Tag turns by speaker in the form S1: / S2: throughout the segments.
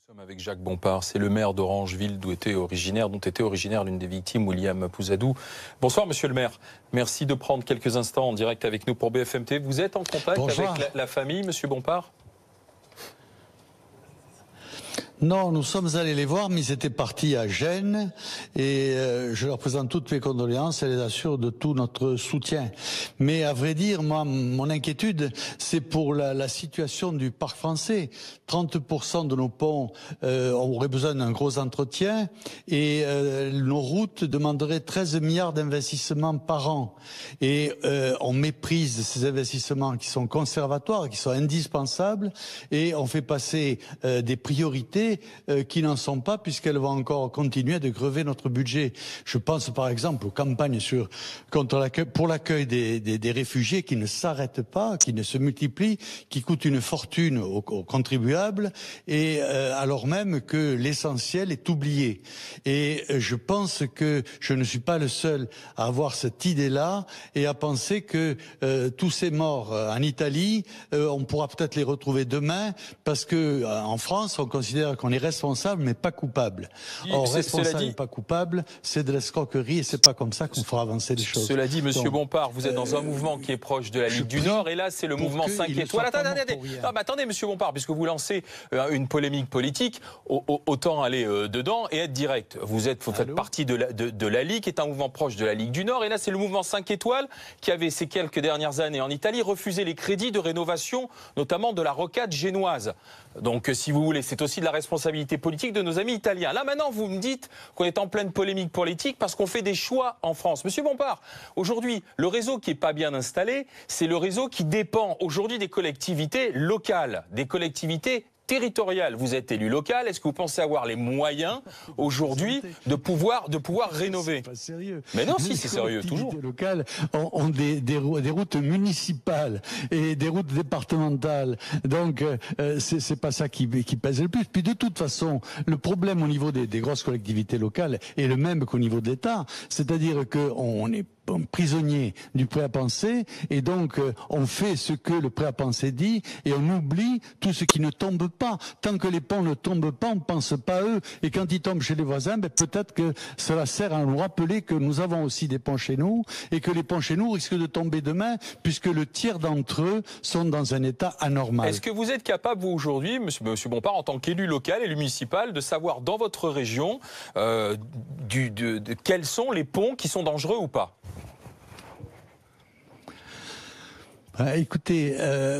S1: Nous sommes avec Jacques Bompard, c'est le maire d'Orangeville dont était originaire l'une des victimes, William Pouzadou. Bonsoir monsieur le maire, merci de prendre quelques instants en direct avec nous pour BFM TV. Vous êtes en contact avec la famille, monsieur Bompard ?
S2: Non, nous sommes allés les voir, mais ils étaient partis à Gênes et je leur présente toutes mes condoléances et les assure de tout notre soutien. Mais à vrai dire, moi, mon inquiétude, c'est pour la situation du parc français. 30% de nos ponts auraient besoin d'un gros entretien et nos routes demanderaient 13 milliards d'investissements par an. Et on méprise ces investissements qui sont conservatoires, qui sont indispensables, et on fait passer des priorités qui n'en sont pas, puisqu'elles vont encore continuer de grever notre budget. Je pense par exemple aux campagnes pour l'accueil des réfugiés qui ne s'arrêtent pas, qui ne se multiplient, qui coûtent une fortune aux contribuables, et alors même que l'essentiel est oublié. Et je pense que je ne suis pas le seul à avoir cette idée-là et à penser que tous ces morts en Italie, on pourra peut-être les retrouver demain, parce que en France, on considère qu'on est responsable mais pas coupable. Or, responsable et pas coupable, c'est de l'escroquerie et c'est pas comme ça qu'on fera avancer les choses.
S1: Cela dit, monsieur Bompard, vous êtes dans un mouvement qui est proche de la Ligue du Nord, et là c'est le mouvement 5 étoiles. Attendez, monsieur Bompard, puisque vous lancez une polémique politique, autant aller dedans et être direct. Vous faites partie de la Ligue, qui est un mouvement proche de la Ligue du Nord, et là c'est le mouvement 5 étoiles qui avait ces quelques dernières années en Italie refusé les crédits de rénovation, notamment de la rocade génoise. Donc si vous voulez, c'est aussi de la responsabilité politique de nos amis italiens. Là maintenant, vous me dites qu'on est en pleine polémique politique parce qu'on fait des choix en France. Monsieur Bompard, aujourd'hui, le réseau qui est pas bien installé, c'est le réseau qui dépend aujourd'hui des collectivités locales, des collectivités territoriales. Vous êtes élu local, est-ce que vous pensez avoir les moyens aujourd'hui de pouvoir rénover?
S2: C'est pas sérieux.
S1: Mais non, si, c'est sérieux, toujours.
S2: Les collectivités locales ont des routes municipales et des routes départementales. Donc, c'est pas ça qui pèse le plus. Puis de toute façon, le problème au niveau des grosses collectivités locales est le même qu'au niveau de l'État. C'est-à-dire qu'on est prisonnier du prêt à penser, et donc on fait ce que le prêt à penser dit et on oublie tout ce qui ne tombe pas. Tant que les ponts ne tombent pas, on ne pense pas à eux, et quand ils tombent chez les voisins, peut-être que cela sert à nous rappeler que nous avons aussi des ponts chez nous, et que les ponts chez nous risquent de tomber demain, puisque le tiers d'entre eux sont dans un état anormal.
S1: Est-ce que vous êtes capable, vous, aujourd'hui, monsieur Bompard, en tant qu'élu local, élu municipal, de savoir dans votre région quels sont les ponts qui sont dangereux ou pas?
S2: Écoutez,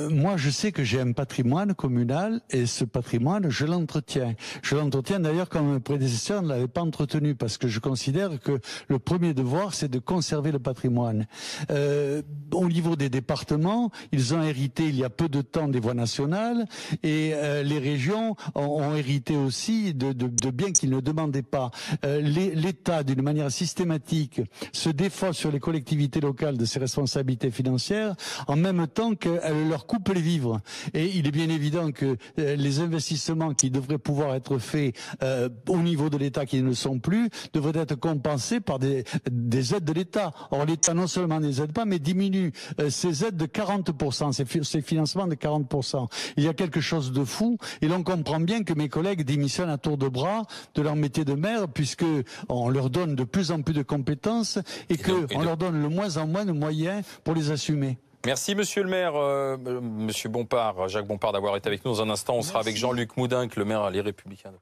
S2: moi je sais que j'ai un patrimoine communal, et ce patrimoine je l'entretiens. Je l'entretiens d'ailleurs comme mes prédécesseurs ne l'avaient pas entretenu, parce que je considère que le premier devoir c'est de conserver le patrimoine. Au niveau des départements, ils ont hérité il y a peu de temps des voies nationales, et les régions ont hérité aussi de biens qu'ils ne demandaient pas. L'État, d'une manière systématique, se défausse sur les collectivités locales de ses responsabilités financières, en même temps qu'elle leur coupe les vivres. Et il est bien évident que les investissements qui devraient pouvoir être faits au niveau de l'État, qui ne le sont plus, devraient être compensés par des aides de l'État. Or l'État non seulement ne les aide pas, mais diminue ces aides de 40%, ces financements de 40%. Il y a quelque chose de fou, et l'on comprend bien que mes collègues démissionnent à tour de bras de leur métier de maire, puisque on leur donne de plus en plus de compétences et qu'on leur donne de moins en moins de moyens pour les assumer.
S1: Merci monsieur le maire, monsieur Bompard, Jacques Bompard, d'avoir été avec nous. Dans un instant, on sera avec Jean-Luc Moudenc, le maire Les Républicains.